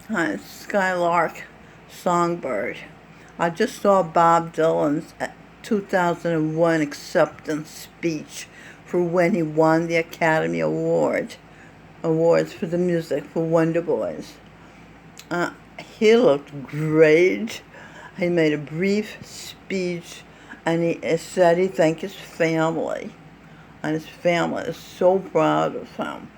Skylark, Songbird. I just saw Bob Dylan's 2001 acceptance speech for when he won the Academy Awards for the music for Wonder Boys. He looked great. He made a brief speech, and he said he thanked his family, and his family is so proud of him.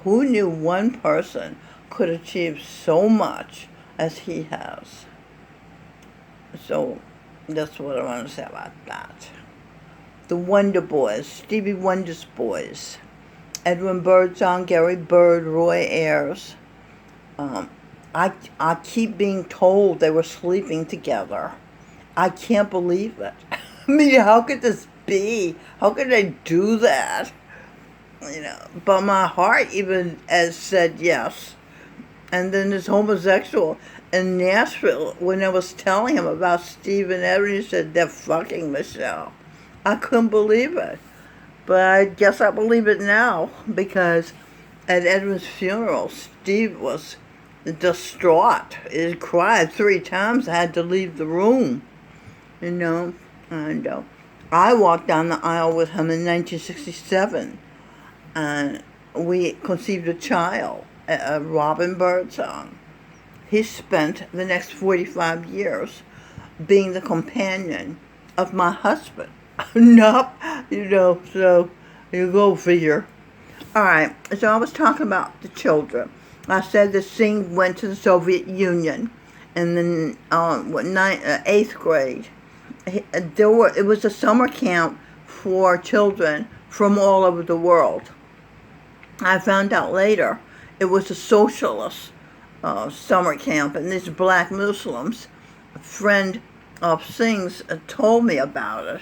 Who knew one person could achieve so much as he has? So that's what I want to say about that. The Wonder Boys, Stevie Wonder's boys, Edwin Birdsong, Gary Bird, Roy Ayers. I keep being told they were sleeping together. I can't believe it. I mean, how could this be? How could they do that? But my heart even has said yes. And then this homosexual in Nashville, when I was telling him about Steve and Edwin, he said, they're fucking Michelle. I couldn't believe it. But I guess I believe it now, because at Edwin's funeral, Steve was distraught. He cried 3 times. I had to leave the room, And I walked down the aisle with him in 1967, and we conceived a child, a Robin Birdsong. He spent the next 45 years being the companion of my husband. Nope, so you go figure. All right, so I was talking about the children. I said the Singh went to the Soviet Union in the 8th grade. It was a summer camp for children from all over the world. I found out later it was a socialist summer camp, and these black Muslims, a friend of Singh's, told me about it.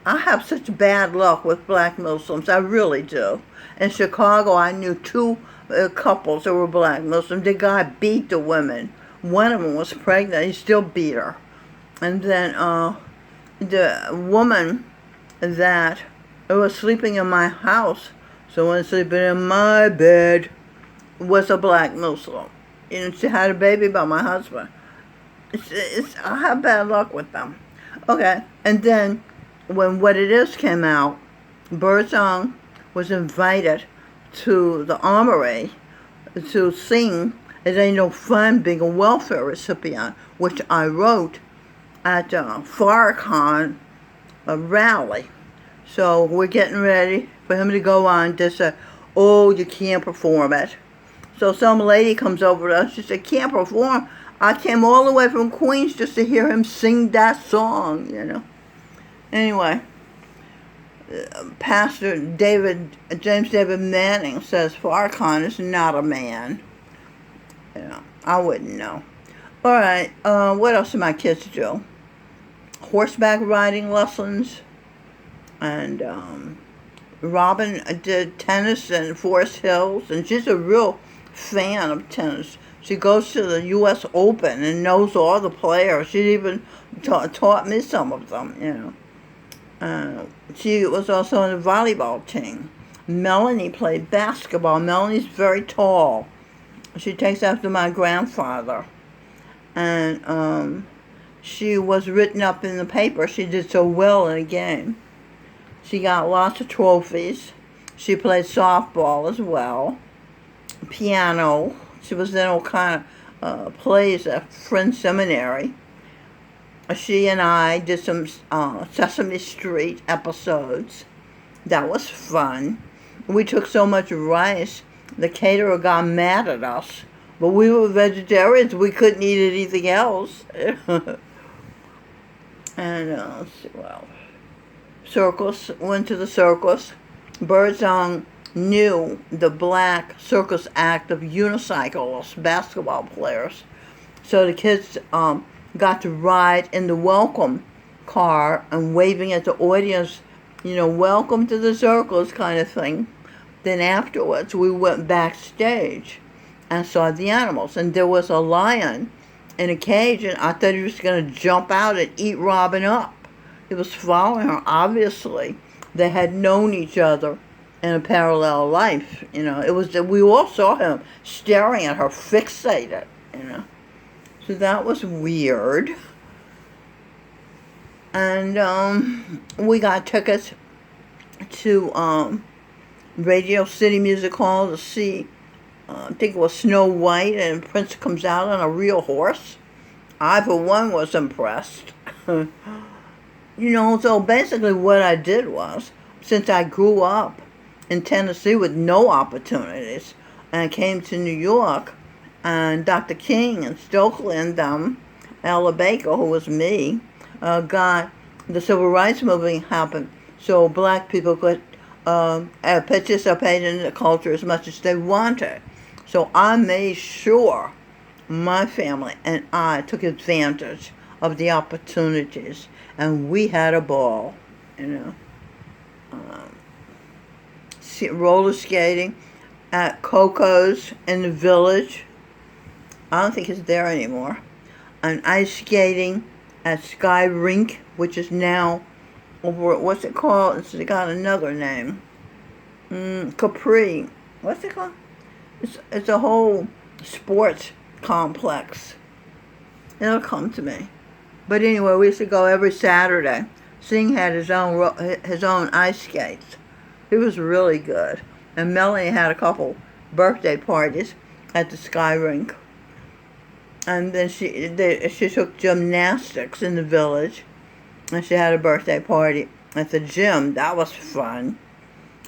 I have such bad luck with black Muslims, I really do. In Chicago, I knew 2 couples that were black Muslims. The guy beat the women. One of them was pregnant. He still beat her. And then the woman that was sleeping in my house, someone sleeping in my bed, was a black Muslim. She had a baby by my husband. I have bad luck with them. Okay, and then when What It Is came out, Birdsong was invited to the Armory to sing It Ain't No Fun Being a Welfare Recipient, which I wrote at Farrakhan rally. So we're getting ready for him to go on. They said, oh, you can't perform it. So some lady comes over to us. She said, can't perform? I came all the way from Queens just to hear him sing that song, Anyway, Pastor James David Manning says Farrakhan is not a man. I wouldn't know. All right, what else do my kids do? Horseback riding lessons. And Robin did tennis in Forest Hills, and she's a real fan of tennis. She goes to the U.S. Open and knows all the players. She even taught me some of them, She was also on the volleyball team. Melanie played basketball. Melanie's very tall. She takes after my grandfather. And she was written up in the paper. She did so well in a game. She got lots of trophies. She played softball as well. Piano. She was in all kind of plays at Friends Seminary. She and I did some Sesame Street episodes. That was fun. We took so much rice, the caterer got mad at us. But we were vegetarians. We couldn't eat anything else. And, let's see, circus, went to the circus. Birdsong knew the black circus act of unicyclists, basketball players. So the kids got to ride in the welcome car and waving at the audience, welcome to the circus kind of thing. Then afterwards, we went backstage and saw the animals. And there was a lion in a cage, and I thought he was going to jump out and eat Robin up. He was following her, obviously. They had known each other in a parallel life. It was that we all saw him staring at her, fixated. you know. So that was weird. And we got tickets to Radio City Music Hall to see, I think it was Snow White, and Prince comes out on a real horse. I, for one, was impressed. So basically what I did was, since I grew up in Tennessee with no opportunities, and came to New York, and Dr. King and Stokely and them, Ella Baker, who was me, got the Civil Rights Movement happen, so black people could participate in the culture as much as they wanted. So I made sure my family and I took advantage of the opportunities, and we had a ball, roller skating at Coco's in the Village. I don't think it's there anymore. And ice skating at Sky Rink, which is now over, what's it called? It's got another name. Capri. What's it called? It's a whole sports complex. It'll come to me. But anyway, we used to go every Saturday. Sing had his own ice skates. It was really good. And Melanie had a couple birthday parties at the Sky Rink. And then she took gymnastics in the Village. And she had a birthday party at the gym. That was fun.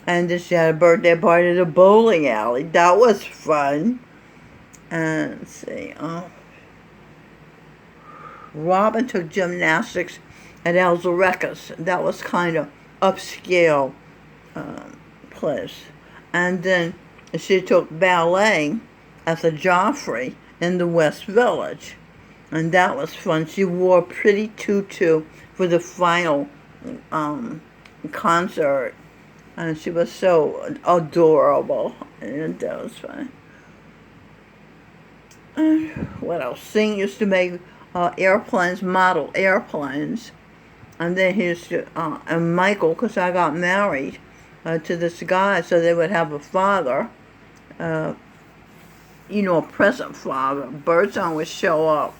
And then she had a birthday party at the bowling alley. That was fun. And let's see. Robin took gymnastics at Alzareca's. That was kind of upscale place. And then she took ballet at the Joffrey in the West Village. And that was fun. She wore a pretty tutu for the final concert. And she was so adorable. And that was fun. What else? Sing used to make airplanes, model airplanes. And then he used to, and Michael, because I got married to this guy, so they would have a father, a present father. Birdsong would show up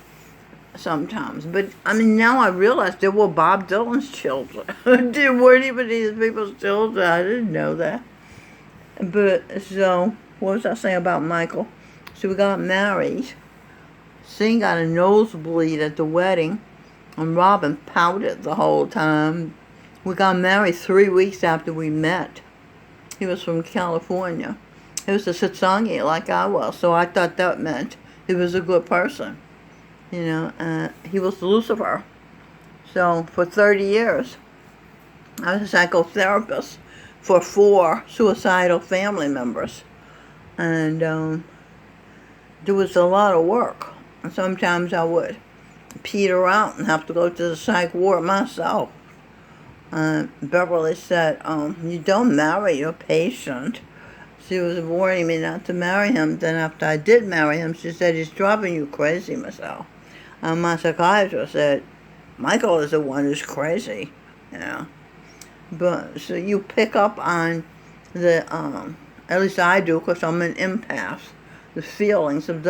sometimes. But, now I realize they were Bob Dylan's children. They weren't even these people's children. I didn't know that. But, so, what was I saying about Michael? So we got married. Sing got a nosebleed at the wedding, and Robin pouted the whole time. We got married 3 weeks after we met. He was from California. He was a satsangi like I was, so I thought that meant he was a good person. He was Lucifer. So for 30 years, I was a psychotherapist for 4 suicidal family members. And there was a lot of work. And sometimes I would peter out and have to go to the psych ward myself. Beverly said, you don't marry your patient. She was warning me not to marry him. Then after I did marry him, she said, he's driving you crazy, Michelle. And my psychiatrist said, Michael is the one who's crazy, But, so you pick up on the, at least I do, because I'm an empath, the feelings of